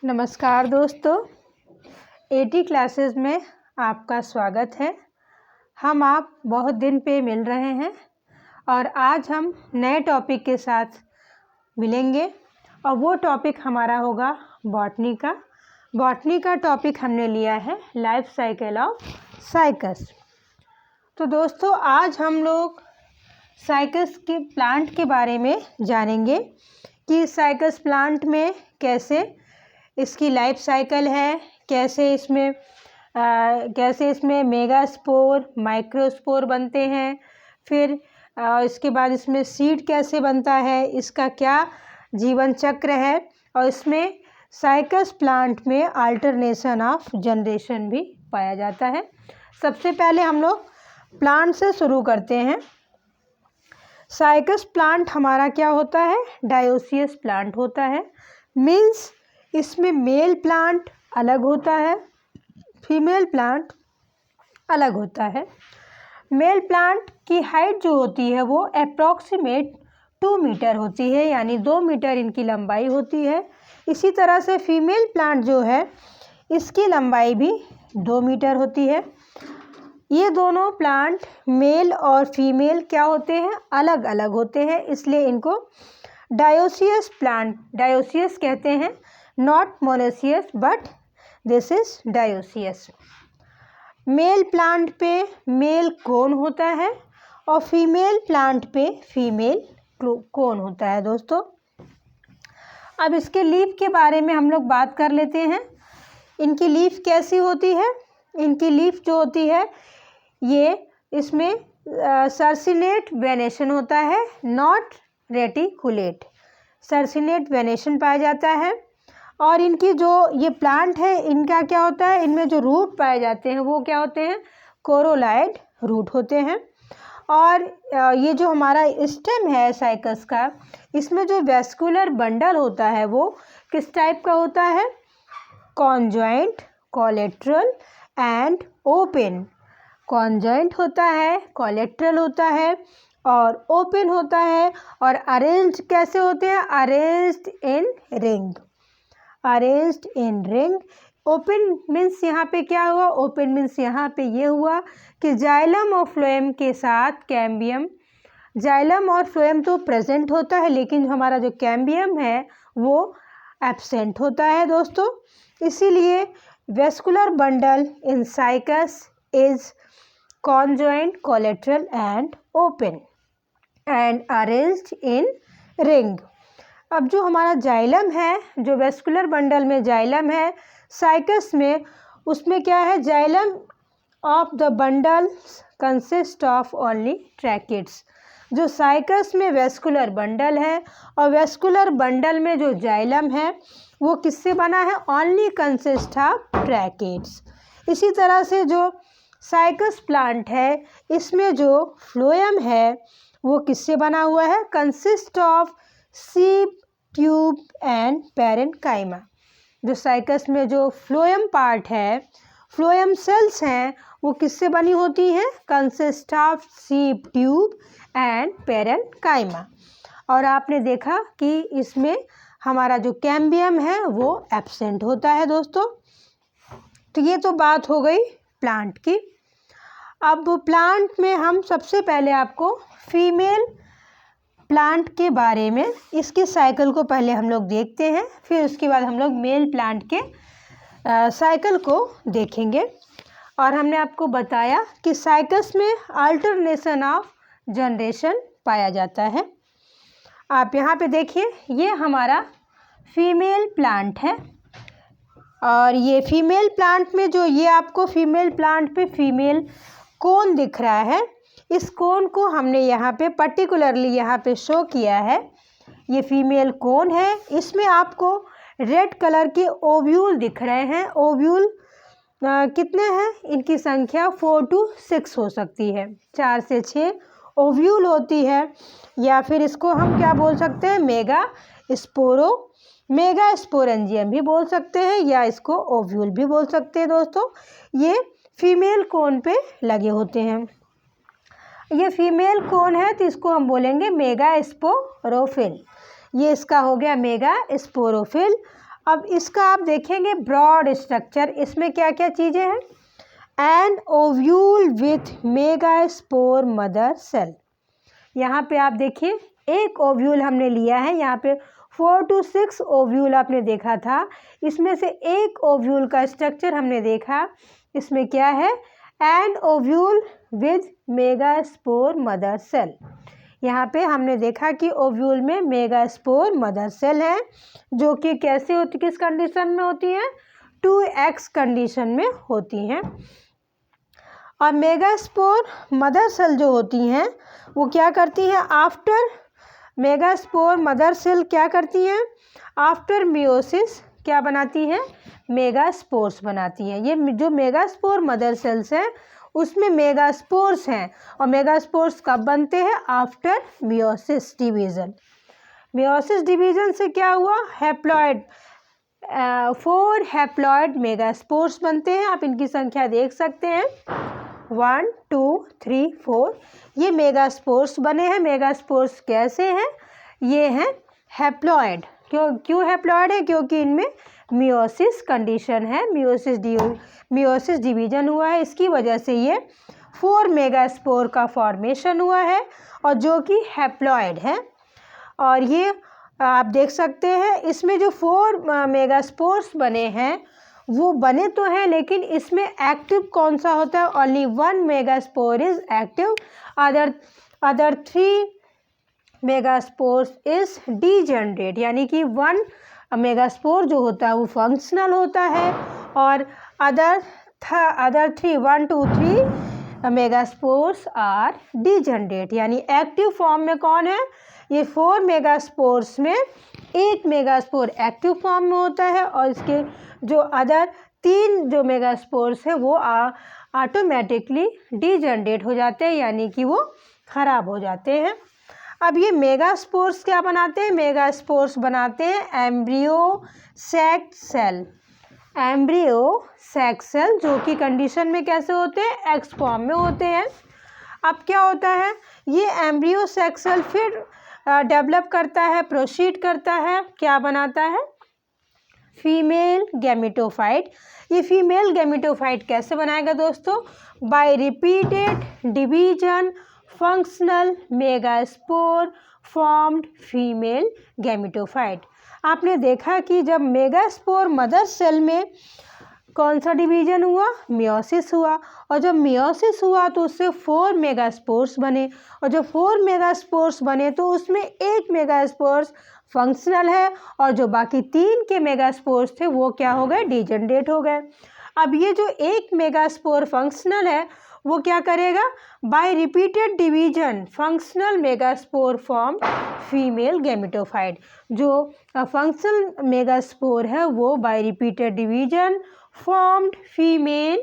नमस्कार दोस्तों, eighty classes में आपका स्वागत है। हम आप बहुत दिन पे मिल रहे हैं और आज हम नए टॉपिक के साथ मिलेंगे और वो टॉपिक हमारा होगा बॉटनी का। बॉटनी का टॉपिक हमने लिया है लाइफ साइकिल ऑफ साइकस। तो दोस्तों आज हम लोग साइकस के प्लांट के बारे में जानेंगे कि साइकस प्लांट में कैसे इसकी लाइफ साइकिल है, कैसे इसमें मेगास्पोर माइक्रोस्पोर बनते हैं, फिर इसके बाद इसमें सीड कैसे बनता है, इसका क्या जीवन चक्र है और इसमें साइकस प्लांट में अल्टरनेशन ऑफ जनरेशन भी पाया जाता है। सबसे पहले हम लोग प्लांट से शुरू करते हैं। साइकस प्लांट हमारा क्या होता है? डायोसियस प्लांट होता है। मीन्स इसमें मेल प्लांट अलग होता है, फीमेल प्लांट अलग होता है। मेल प्लांट की हाइट जो होती है वो अप्रॉक्सीमेट 2 मीटर होती है, यानी 2 मीटर इनकी लंबाई होती है। इसी तरह से फीमेल प्लांट जो है इसकी लंबाई भी 2 मीटर होती है। ये दोनों प्लांट मेल और फीमेल क्या होते हैं? अलग अलग होते हैं, इसलिए इनको डायोसियस प्लांट डायोसियस कहते हैं। Not monoecious but this is dioecious. Male plant पे मेल कोन होता है और फीमेल प्लांट पे फीमेल कोन होता है। दोस्तों अब इसके लीफ के बारे में हम लोग बात कर लेते हैं। इनकी लीफ कैसी होती है? इनकी लीफ जो होती है ये इसमें सर्सिनेट वेनेशन होता है, नॉट रेटिकुलेट। सर्सिनेट वेनेशन पाया जाता है। और इनकी जो ये प्लांट है इनका क्या होता है? इनमें जो रूट पाए जाते हैं वो क्या होते हैं? कोरोलाइड रूट होते हैं। और ये जो हमारा स्टेम है साइकस का, इसमें जो वेस्कुलर बंडल होता है वो किस टाइप का होता है? Conjoint, collateral and open. Conjoint होता है, कोलेट्रल होता है और ओपन होता है। और अरेंज्ड कैसे होते हैं? Arranged in ring. Arranged in ring. Open means यहाँ पे क्या हुआ? ओपन मीन्स यहाँ पे ये हुआ कि जाइलम और फ्लोएम के साथ कैम्बियम, जाइलम और फ्लोएम तो प्रेजेंट होता है लेकिन हमारा जो कैम्बियम है वो एब्सेंट होता है दोस्तों। इसीलिए vascular bundle in cycas is conjoined, collateral and open and arranged in ring। अब जो हमारा जाइलम है, जो वेस्कुलर बंडल में जाइलम है साइकस में, उसमें क्या है? Xylem of the bundle consist of only tracheids. जो साइकस में वेस्कुलर बंडल है और वेस्कुलर बंडल में जो जाइलम है वो किससे बना है? Only consist of tracheids. इसी तरह से जो साइकस प्लांट है इसमें जो फ्लोएम है वो किससे बना हुआ है? कंसिस्ट ऑफ सीप, ट्यूब एंड पैरेन्काइमा। जो साइकस में जो फ्लोएम पार्ट है, फ्लोएम सेल्स हैं, वो किससे बनी होती हैं? कंसिस्ट ऑफ सीप, ट्यूब एंड पैरेन्काइमा। और आपने देखा कि इसमें हमारा जो कैम्बियम है वो एब्सेंट होता है दोस्तों। तो ये तो बात हो गई प्लांट की। अब प्लांट में हम सबसे पहले आपको फीमेल प्लांट के बारे में, इसके साइकिल को पहले हम लोग देखते हैं, फिर उसके बाद हम लोग मेल प्लांट के साइकिल को देखेंगे। और हमने आपको बताया कि साइकस में अल्टरनेशन ऑफ जनरेशन पाया जाता है। आप यहाँ पे देखिए, ये हमारा फीमेल प्लांट है और ये फीमेल प्लांट में जो ये आपको फीमेल प्लांट पे फीमेल कोन दिख रहा है, इस कोन को हमने यहाँ पे पर्टिकुलरली यहाँ पे शो किया है। ये फीमेल कोन है, इसमें आपको रेड कलर के ओव्यूल दिख रहे हैं। ओव्यूल कितने हैं? इनकी संख्या 4 to 6 हो सकती है, 4 से 6 ओव्यूल होती है। या फिर इसको हम क्या बोल सकते हैं? मेगा स्पोरेंजियम भी बोल सकते हैं या इसको ओव्यूल भी बोल सकते हैं दोस्तों। ये फीमेल कोन पे लगे होते हैं। ये फीमेल कोन है तो इसको हम बोलेंगे मेगा स्पोरोफिल। ये इसका हो गया मेगा स्पोरोफिल। अब इसका आप देखेंगे ब्रॉड स्ट्रक्चर, इसमें क्या क्या चीज़ें हैं। An ovule with megaspore mother cell. यहाँ पे आप देखिए एक ओव्यूल हमने लिया है, यहाँ पे 4 to 6 ओव्यूल आपने देखा था, इसमें से एक ओव्यूल का स्ट्रक्चर हमने देखा। इसमें क्या है, an ovule with megaspore mother cell. यहाँ पे हमने देखा कि ओव्यूल में मेगास्पोर मदर सेल है, जो कि कैसे होती, किस कंडीशन में होती है, 2x कंडीशन में होती हैं। और मेगास्पोर मदर सेल जो होती हैं वो क्या करती हैं, आफ्टर मेगास्पोर मदर सेल क्या करती हैं, आफ्टर मियोसिस क्या बनाती हैं, मेगास्पोर्स बनाती हैं। ये जो मेगास्पोर मदर सेल्स हैं उसमें मेगास्पोर्स हैं, और मेगास्पोर्स कब बनते हैं, after meiosis division. Meiosis division से क्या हुआ, हैप्लॉइड 4 हैप्लॉइड मेगास्पोर्स बनते हैं। आप इनकी संख्या देख सकते हैं 1 2 3 4, ये मेगास्पोर्स बने हैं। मेगास्पोर्स कैसे हैं, ये हैं हैप्लॉइड। क्यों हैप्लॉइड है, क्योंकि इनमें मियोसिस कंडीशन है, मियोसिस डिवीजन हुआ है, इसकी वजह से ये 4 मेगास्पोर का फॉर्मेशन हुआ है, और जो कि हैप्लॉइड है। और ये आप देख सकते हैं इसमें जो 4 मेगास्पोर्स बने हैं वो बने तो हैं, लेकिन इसमें एक्टिव कौन सा होता है, only 1 megaspore is active, other 3 megaspores is degenerate. यानी कि 1 मेगास्पोर जो होता है वो फंक्शनल होता है, और अदर 3 1 2 3 मेगास्पोर्स आर डीजेनरेट। यानी एक्टिव फॉर्म में कौन है, ये 4 मेगास्पोर्स में एक मेगास्पोर एक्टिव फॉर्म में होता है, और इसके जो अदर 3 जो मेगास्पोर्स है वो ऑटोमेटिकली डीजेनरेट हो जाते हैं, यानी कि वो खराब हो जाते हैं। अब ये मेगास्पोर्स क्या बनाते हैं, मेगास्पोर्स बनाते हैं embryo sac cell. Embryo sac cell जो कि कंडीशन में कैसे होते हैं, एक्स फॉर्म में होते हैं। अब क्या होता है, ये एम्ब्रियो सैक सेल फिर डेवलप करता है, प्रोसीड करता है, क्या बनाता है, फीमेल गैमेटोफाइट। ये फीमेल गैमेटोफाइट कैसे बनाएगा दोस्तों, by repeated division functional megaspore formed female gametophyte. आपने देखा कि जब मेगास्पोर मदर सेल में कौन सा डिवीजन हुआ, मियोसिस हुआ, और जब मियोसिस हुआ तो उससे 4 मेगास्पोर्स बने, और जब 4 मेगास्पोर्स बने तो उसमें एक मेगास्पोर्स फंक्शनल है, और जो बाकी 3 के मेगास्पोर्स थे वो क्या हो गए, डीजेनरेट हो गए। अब ये जो एक मेगास्पोर फंक्शनल है वो क्या करेगा, by repeated division functional megaspore form female gametophyte. जो फंक्शनल मेगास्पोर है वो by repeated division formed female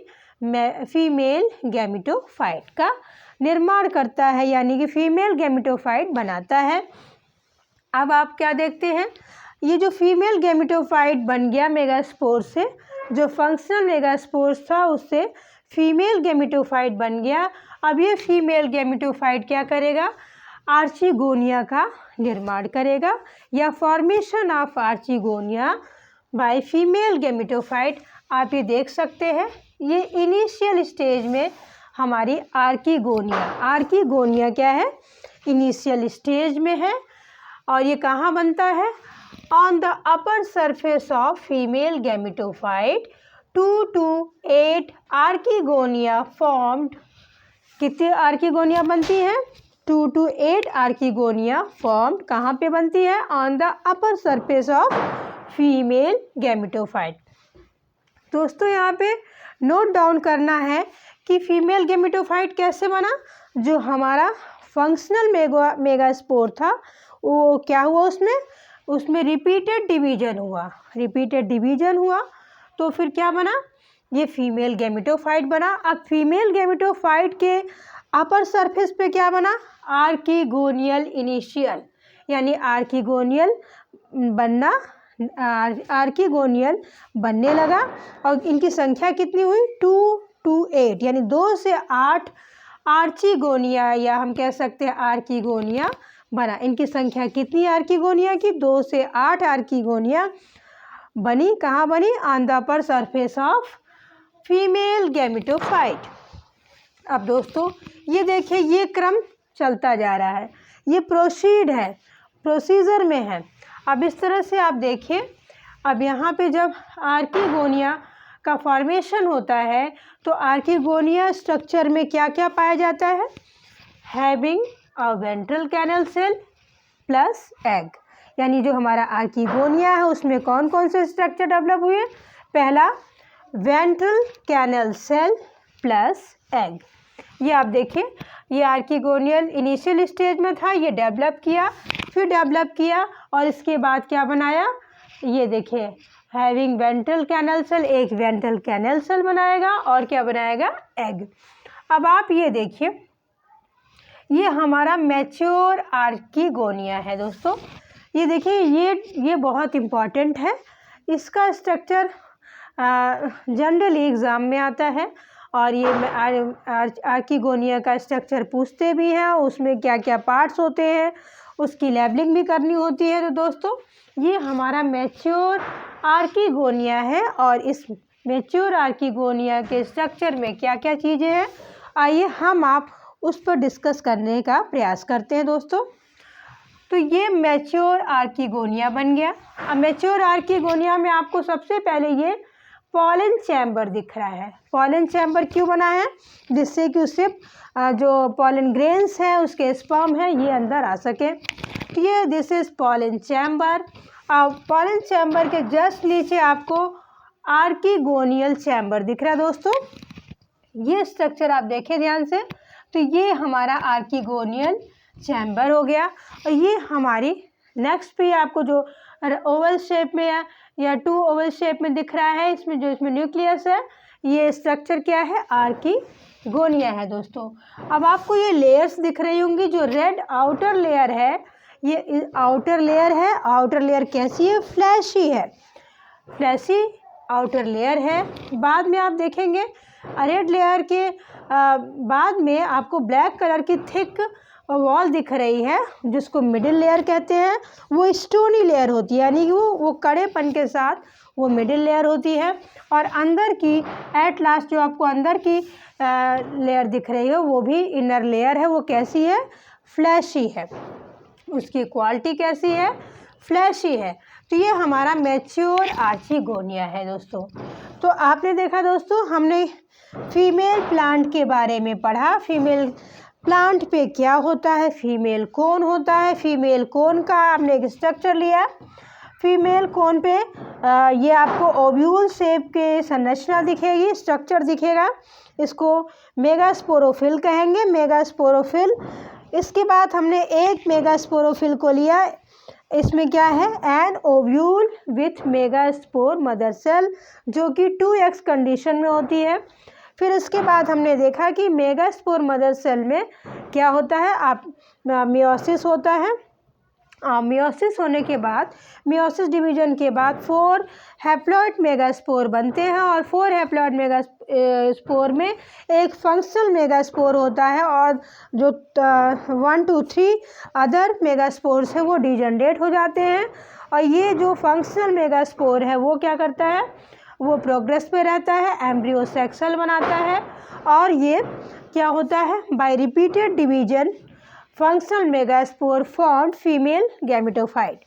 gametophyte का निर्माण करता है, यानी कि फीमेल गैमेटोफाइट बनाता है। अब आप क्या देखते हैं, ये जो फीमेल गैमेटोफाइट बन गया मेगास्पोर से, जो फंक्शनल मेगास्पोर था उससे फीमेल गैमेटोफाइट बन गया। अब ये फीमेल गैमेटोफाइट क्या करेगा, आर्चिगोनिया का निर्माण करेगा, या formation of archegonia by female gametophyte. आप ये देख सकते हैं, ये इनिशियल स्टेज में हमारी आर्किगोनिया क्या है, इनिशियल स्टेज में है, और ये कहाँ बनता है, on the upper surface of female gametophyte 2 to 8 archegonia formed. कितनी आर्किगोनिया बनती है, 2 to 8 आर्किगोनिया फॉर्म्ड कहाँ पे बनती है, on the upper surface of female gametophyte. दोस्तों यहाँ पे नोट डाउन करना है कि फीमेल गैमेटोफाइट कैसे बना, जो हमारा फंक्शनल मेगास्पोर था वो क्या हुआ, उसमें रिपीटेड डिवीजन हुआ, तो फिर क्या बना, ये फीमेल गैमेटोफाइट बना। अब फीमेल गैमेटोफाइट के अपर सरफेस पे क्या बना, आर्किगोनियल इनिशियल, यानी आर्किगोनियल बनने लगा, और इनकी संख्या कितनी हुई, 2 to 8, यानी 2 से 8 आर्चिगोनिया, या हम कह सकते हैं आर्किगोनिया बना। इनकी संख्या कितनी आर्किगोनिया की, 2 से 8 आर्किगोनिया बनी कहाँ बनी? On the upper surface of female gametophyte. अब दोस्तों ये देखिए, ये क्रम चलता जा रहा है, ये प्रोसीड है, प्रोसीजर में है। अब इस तरह से आप देखिए, अब यहाँ पे जब आर्किगोनिया का फॉर्मेशन होता है तो आर्किगोनिया स्ट्रक्चर में क्या क्या पाया जाता है? Having a ventral canal cell plus egg, यानी जो हमारा आर्किगोनिया है उसमें कौन कौन से स्ट्रक्चर डेवलप हुए? पहला ventral canal cell plus egg. ये आप देखिए, ये आर्किगोनियल इनिशियल स्टेज में था, ये डेवलप किया, फिर डेवलप किया और इसके बाद क्या बनाया? ये देखिए, हैविंग वेंट्रल कैनल सेल, एक वेंट्रल कैनल सेल बनाएगा और क्या बनाएगा? एग। अब आप ये देखिए, ये हमारा मैच्योर आर्किगोनिया है दोस्तों। ये देखिए, ये बहुत इम्पॉर्टेंट है, इसका स्ट्रक्चर जनरली एग्ज़ाम में आता है और ये आर्किगोनिया का स्ट्रक्चर पूछते भी हैं, उसमें क्या क्या पार्ट्स होते हैं उसकी लेबलिंग भी करनी होती है। तो दोस्तों ये हमारा मैच्योर आर्किगोनिया है और इस मैच्योर आर्किगोनिया के स्ट्रक्चर में क्या क्या चीज़ें हैं, आइए हम आप उस पर डिस्कस करने का प्रयास करते हैं दोस्तों। तो ये मैच्योर आर्किगोनिया बन गया। अब मैच्योर आर्किगोनिया में आपको सबसे पहले ये पॉलन चैम्बर दिख रहा है। पॉलन चैम्बर क्यों बना है? जिससे कि उससे जो पॉलन ग्रेन्स हैं उसके स्पर्म है ये अंदर आ सके। तो ये दिस इज पॉलन चैम्बर। अब पॉलन चैम्बर के जस्ट नीचे आपको आर्किगोनियल चैम्बर दिख रहा है दोस्तों। ये स्ट्रक्चर आप देखें ध्यान से, तो ये हमारा आर्किगोनियल चैम्बर हो गया। और ये हमारी नेक्स्ट पे आपको जो ओवल शेप में या 2 ओवल शेप में दिख रहा है, इसमें जो इसमें न्यूक्लियस है, ये स्ट्रक्चर क्या है? आर्किगोनिया है दोस्तों। अब आपको ये लेयर्स दिख रही होंगी, जो रेड आउटर लेयर है ये आउटर लेयर है। आउटर लेयर कैसी है? फ्लैशी है, फ्लैशी आउटर लेयर है। बाद में आप देखेंगे रेड लेयर के बाद में आपको ब्लैक कलर की थिक वॉल दिख रही है, जिसको मिडिल लेयर कहते हैं। वो स्टोनी लेयर होती है, यानी कि वो कड़ेपन के साथ वो मिडिल लेयर होती है। और अंदर की एट लास्ट जो आपको अंदर की लेयर दिख रही है वो भी इनर लेयर है। वो कैसी है? फ्लैशी है। उसकी क्वालिटी कैसी है? फ्लैशी है। तो ये हमारा मैच्योर आर्किगोनिया है दोस्तों। तो आपने देखा दोस्तों, हमने फीमेल प्लांट के बारे में पढ़ा। फीमेल प्लांट पे क्या होता है, फीमेल कोन होता है, फीमेल कोन का आपने एक स्ट्रक्चर लिया। फीमेल कोन पे ये आपको ओव्यूल शेप के संरचना दिखेगी, स्ट्रक्चर दिखेगा। इसको मेगास्पोरोफिल कहेंगे, मेगास्पोरोफिल। इसके बाद हमने एक मेगास्पोरोफिल को लिया, इसमें क्या है? An ovule with megaspore mother cell, जो कि 2x कंडीशन में होती है। फिर इसके बाद हमने देखा कि मेगास्पोर मदर सेल में क्या होता है? आप मियोसिस होता है। मियोसिस होने के बाद, मियोसिस डिवीजन के बाद 4 हैप्लॉइड मेगास्पोर बनते हैं और 4 हैप्लॉइड मेगास्पोर में एक फंक्शनल मेगास्पोर होता है और जो 1 to 3 अदर मेगास्पोर्स हैं वो डिजनरेट हो जाते हैं। और ये जो फंक्शनल मेगास्पोर है वो क्या करता है? वो प्रोग्रेस पे रहता है, एम्ब्रियो सेक्सल बनाता है। और ये क्या होता है? By repeated division functional megaspore form female gametophyte.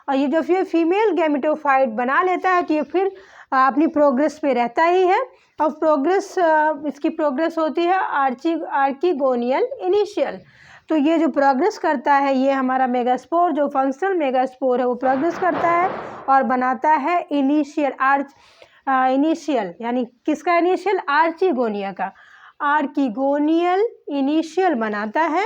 और ये जो फिर फीमेल गैमेटोफाइट बना लेता है तो ये फिर अपनी प्रोग्रेस पे रहता ही है। और प्रोग्रेस इसकी प्रोग्रेस होती है आर्किगोनियल इनिशियल। तो ये जो प्रोग्रेस करता है ये हमारा मेगास्पोर, जो फंक्शनल मेगास्पोर है वो प्रोग्रेस करता है और बनाता है इनिशियल, यानी किसका इनिशियल? आर्किगोनिया का। आर्किगोनियल इनिशियल बनाता है।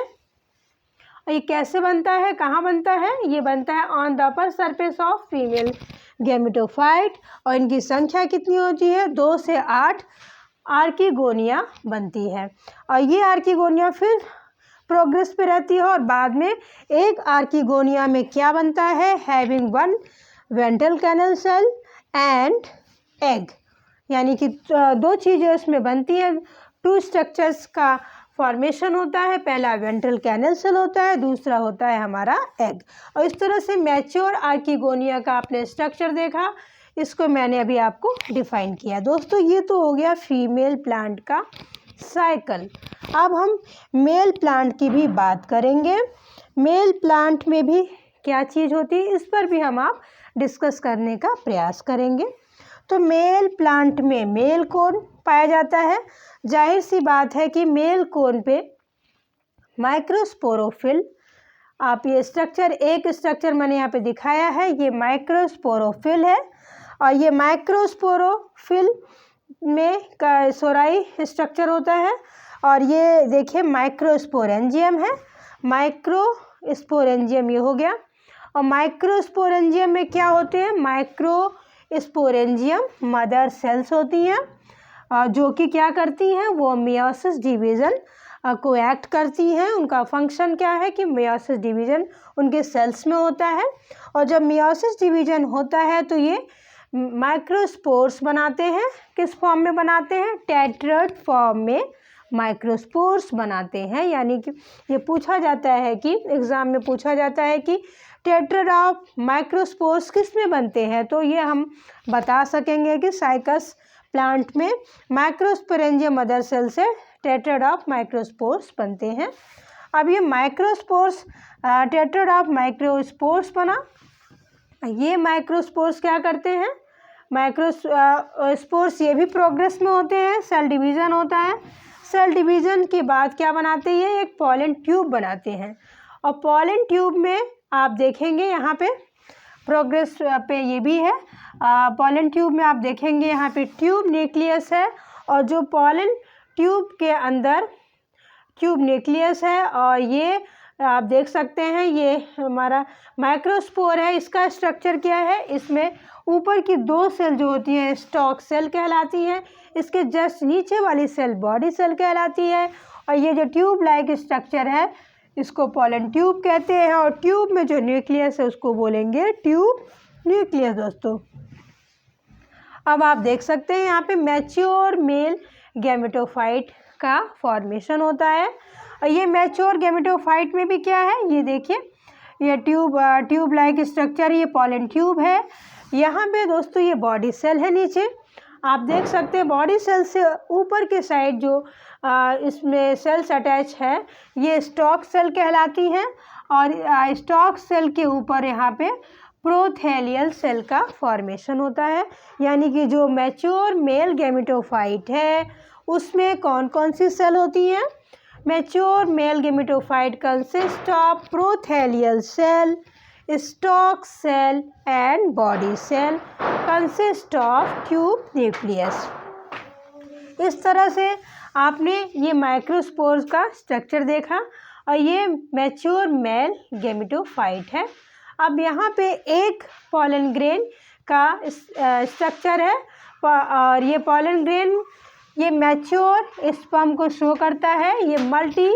ये कैसे बनता है, कहाँ बनता है? ये बनता है on the upper surface of female gametophyte. और इनकी संख्या कितनी होती है? 2 से 8 आर्किगोनिया बनती है। और ये आर्किगोनिया फिर प्रोग्रेस पे रहती है और बाद में एक आर्किगोनिया में क्या बनता है? Having 1 ventral canal cell and egg, यानी कि 2 चीज़ें उसमें बनती हैं। 2 स्ट्रक्चर्स का फॉर्मेशन होता है, पहला वेंट्रल कैनल सेल होता है, दूसरा होता है हमारा एग। और इस तरह से मैच्योर आर्किगोनिया का आपने स्ट्रक्चर देखा इसको मैंने अभी आपको डिफाइन किया। दोस्तों ये तो हो गया फीमेल प्लांट का साइकिल। अब हम मेल प्लांट की भी बात करेंगे। मेल प्लांट में भी क्या चीज़ होती है, इस पर भी हम आप डिस्कस करने का प्रयास करेंगे। तो मेल प्लांट में मेल कोन पाया जाता है। जाहिर सी बात है कि मेल कोन पे माइक्रोस्पोरोफिल, आप ये स्ट्रक्चर, एक स्ट्रक्चर मैंने यहाँ पे दिखाया है, ये माइक्रोस्पोरोफिल है। और ये माइक्रोस्पोरोफिल में का सोराई स्ट्रक्चर होता है। और ये देखिए माइक्रोस्पोरेंजियम है, माइक्रोस्पोरेंजियम ये हो गया। और माइक्रोस्पोरेंजियम में क्या होते हैं, माइक्रोस्पोरेंजियम मदर सेल्स होती हैं, जो कि क्या करती हैं, वो मियोसिस डिवीज़न को एक्ट करती हैं। उनका फंक्शन क्या है कि मियोसिस डिवीज़न उनके सेल्स में होता है। और जब मियोसिस डिवीज़न होता है तो ये माइक्रोस्पोर्स बनाते हैं। किस फॉर्म में बनाते हैं, टेट्राड फॉर्म में माइक्रोस्पोर्स बनाते हैं। यानी कि ये पूछा जाता है कि एग्ज़ाम में पूछा जाता है कि टेट्राड ऑफ माइक्रोस्पोर्स किस में बनते हैं, तो ये हम बता सकेंगे कि साइकस प्लांट में माइक्रोस्पोरेंजियम मदर सेल से टेट्राड ऑफ माइक्रोस्पोर्स बनते हैं। अब ये माइक्रोस्पोर्स, टेट्राड ऑफ माइक्रोस्पोर्स बना, ये माइक्रोस्पोर्स क्या करते हैं, माइक्रोस्पोर्स ये भी प्रोग्रेस में होते हैं, सेल डिवीज़न होता है। सेल डिवीज़न के बाद क्या बनाते हैं, एक पॉलन ट्यूब बनाते हैं। और पॉलन ट्यूब में आप देखेंगे यहाँ पे प्रोग्रेस पे ये भी है, पॉलन ट्यूब में आप देखेंगे यहाँ पे ट्यूब न्यूक्लियस है। और जो पॉलन ट्यूब के अंदर ट्यूब न्यूक्लियस है, और ये आप देख सकते हैं ये हमारा माइक्रोस्पोर है। इसका स्ट्रक्चर क्या है, इसमें ऊपर की दो सेल जो होती हैं स्टॉक सेल कहलाती हैं, इसके जस्ट नीचे वाली सेल बॉडी सेल कहलाती है। और ये जो ट्यूब लाइक स्ट्रक्चर है इसको पॉलन ट्यूब कहते हैं। और ट्यूब में जो न्यूक्लियस है उसको बोलेंगे ट्यूब न्यूक्लियस। दोस्तों अब आप देख सकते हैं यहाँ पे मैच्योर मेल गैमेटोफाइट का फॉर्मेशन होता है। और ये मैच्योर गैमेटोफाइट में भी क्या है, ये देखिए ये ट्यूब लाइक स्ट्रक्चर, ये पॉलन ट्यूब है। यहाँ पे दोस्तों ये बॉडी सेल है, नीचे आप देख सकते हैं बॉडी सेल से ऊपर के साइड जो इसमें सेल्स अटैच है ये स्टॉक सेल कहलाती हैं। और स्टॉक सेल के ऊपर यहाँ पे प्रोथेलियल सेल का फॉर्मेशन होता है। यानी कि जो मैच्योर मेल गैमेटोफाइट है उसमें कौन कौन सी सेल होती हैं, mature male gametophyte consist of prothallial cell, stalk cell and body cell consist of tube nucleus. इस तरह से आपने ये माइक्रोस्पोर्स का स्ट्रक्चर देखा और ये मैच्योर मेल गैमेटोफाइट है। अब यहाँ पे एक पॉलन ग्रेन का स्ट्रक्चर है और ये पॉलन ग्रेन ये मैच्योर स्पर्म को शो करता है। ये मल्टी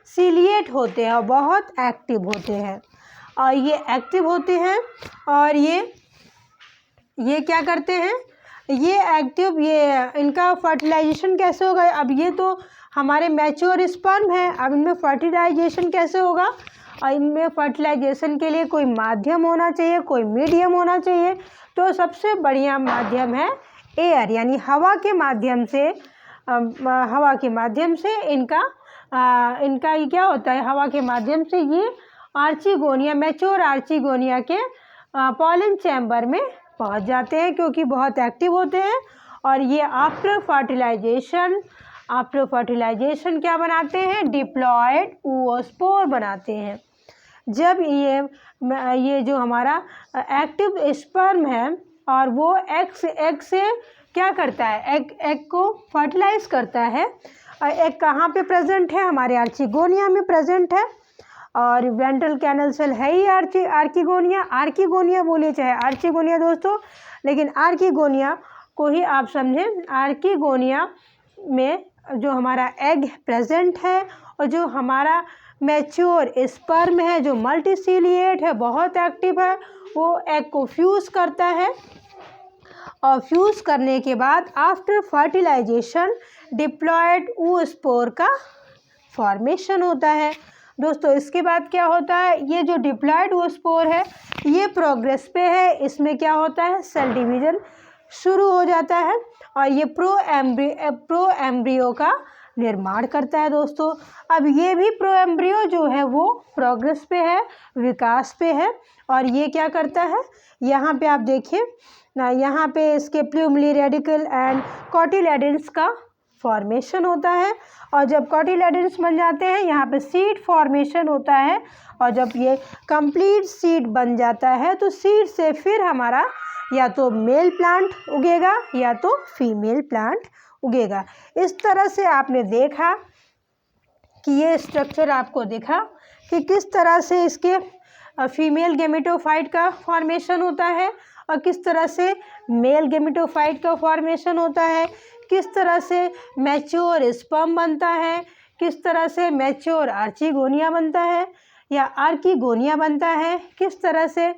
सीलिएट होते हैं और बहुत एक्टिव होते हैं और ये एक्टिव होते हैं और ये क्या करते हैं, ये एक्टिव, ये इनका फर्टिलाइजेशन कैसे होगा। अब ये तो हमारे मैच्योर स्पर्म है, अब इनमें फर्टिलाइजेशन कैसे होगा, और इनमें फर्टिलाइजेशन के लिए कोई माध्यम होना चाहिए, कोई मीडियम होना चाहिए। तो सबसे बढ़िया माध्यम है एयर, यानी हवा के माध्यम से इनका ये क्या होता है, हवा के माध्यम से ये आर्चिगोनिया, मैच्योर आर्चिगोनिया के पॉलन चैम्बर में पहुंच जाते हैं क्योंकि बहुत एक्टिव होते हैं। और ये आफ्टर फर्टिलाइजेशन क्या बनाते हैं, डिप्लॉयड oospore बनाते हैं। जब ये जो हमारा एक्टिव स्पर्म है और वो एग से क्या करता है, एग को फर्टिलाइज करता है। और एग कहाँ पे प्रेजेंट है, हमारे आर्चिगोनिया में प्रेजेंट है और वेंट्रल कैनल सेल है ही आर्किगोनिया बोलिए चाहे आर्चिगोनिया दोस्तों, लेकिन आर्किगोनिया को ही आप समझें। आर्किगोनिया में जो हमारा एग प्रेजेंट है और जो हमारा मैच्योर स्पर्म है जो मल्टीसीलिएट है, बहुत एक्टिव है, वो एग को फ्यूज़ करता है और फ्यूज़ करने के बाद आफ्टर फर्टिलाइजेशन डिप्लॉयड oospore का फॉर्मेशन होता है। दोस्तों इसके बाद क्या होता है, ये जो डिप्लॉयड oospore है ये प्रोग्रेस पे है, इसमें क्या होता है, सेल डिवीजन शुरू हो जाता है और ये प्रो एम्ब्रियो का निर्माण करता है। दोस्तों अब ये भी प्रो एम्ब्रियो जो है वो प्रोग्रेस पे है, विकास पे है, और ये क्या करता है, यहाँ पे आप देखिए ना, यहाँ पे इसके प्लूमली रेडिकल एंड कोटिलेडन्स का फॉर्मेशन होता है, और जब कोटिलेडन्स बन जाते हैं यहाँ पे सीड फॉर्मेशन होता है, और जब ये कंप्लीट सीड बन जाता है तो सीड से फिर हमारा या तो मेल प्लांट उगेगा या तो फीमेल प्लांट उगेगा। इस तरह से आपने देखा कि ये स्ट्रक्चर आपको दिखा कि किस तरह से इसके फीमेल गेमेटोफाइट का फॉर्मेशन होता है और किस तरह से मेल गेमेटोफाइट का फॉर्मेशन होता है, किस तरह से मैच्योर स्पर्म बनता है, किस तरह से मैच्योर आर्चिगोनिया बनता है या आर्किगोनिया बनता है, किस तरह से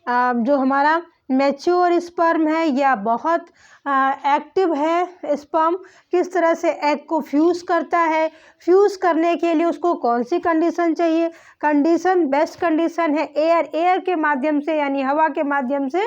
जो हमारा मैच्योर स्पर्म है या बहुत एक्टिव है स्पर्म, किस तरह से एग को फ्यूज़ करता है, फ्यूज़ करने के लिए उसको कौन सी कंडीशन चाहिए, कंडीशन बेस्ट कंडीशन है एयर के माध्यम से यानी हवा के माध्यम से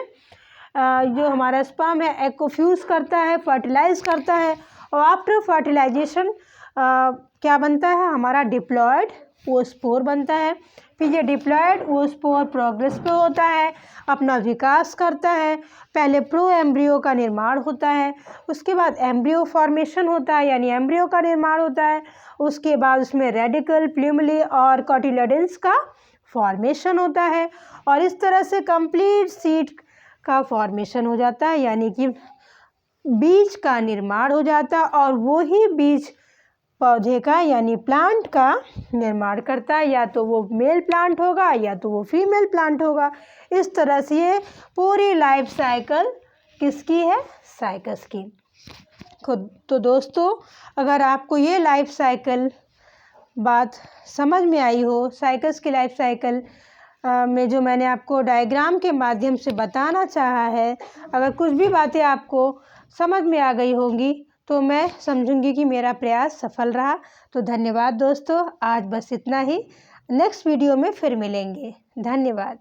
जो हमारा स्पर्म है एग को फ्यूज़ करता है, फर्टिलाइज करता है, और आफ्टर फर्टिलाइजेशन क्या बनता है, हमारा डिप्लॉयड oospore बनता है। फिर ये डिप्लॉयड oospore प्रोग्रेस पे होता है, अपना विकास करता है, पहले प्रो एम्ब्रियो का निर्माण होता है, उसके बाद एम्ब्रियो फॉर्मेशन होता है यानी एम्ब्रियो का निर्माण होता है, उसके बाद उसमें रेडिकल, प्लूमली और कोटिलेडन्स का फॉर्मेशन होता है, और इस तरह से कंप्लीट सीड का फॉर्मेशन हो जाता है यानी कि बीज का निर्माण हो जाता है, और वो ही बीज पौधे का यानी प्लांट का निर्माण करता है, या तो वो मेल प्लांट होगा या तो वो फीमेल प्लांट होगा। इस तरह से ये पूरी लाइफ साइकिल किसकी है, साइकस की। तो दोस्तों अगर आपको ये लाइफ साइकिल बात समझ में आई हो, साइकस की लाइफ साइकिल में जो मैंने आपको डायग्राम के माध्यम से बताना चाहा है, अगर कुछ भी बातें आपको समझ में आ गई होंगी तो मैं समझूंगी कि मेरा प्रयास सफल रहा। तो धन्यवाद दोस्तों, आज बस इतना ही, नेक्स्ट वीडियो में फिर मिलेंगे। धन्यवाद।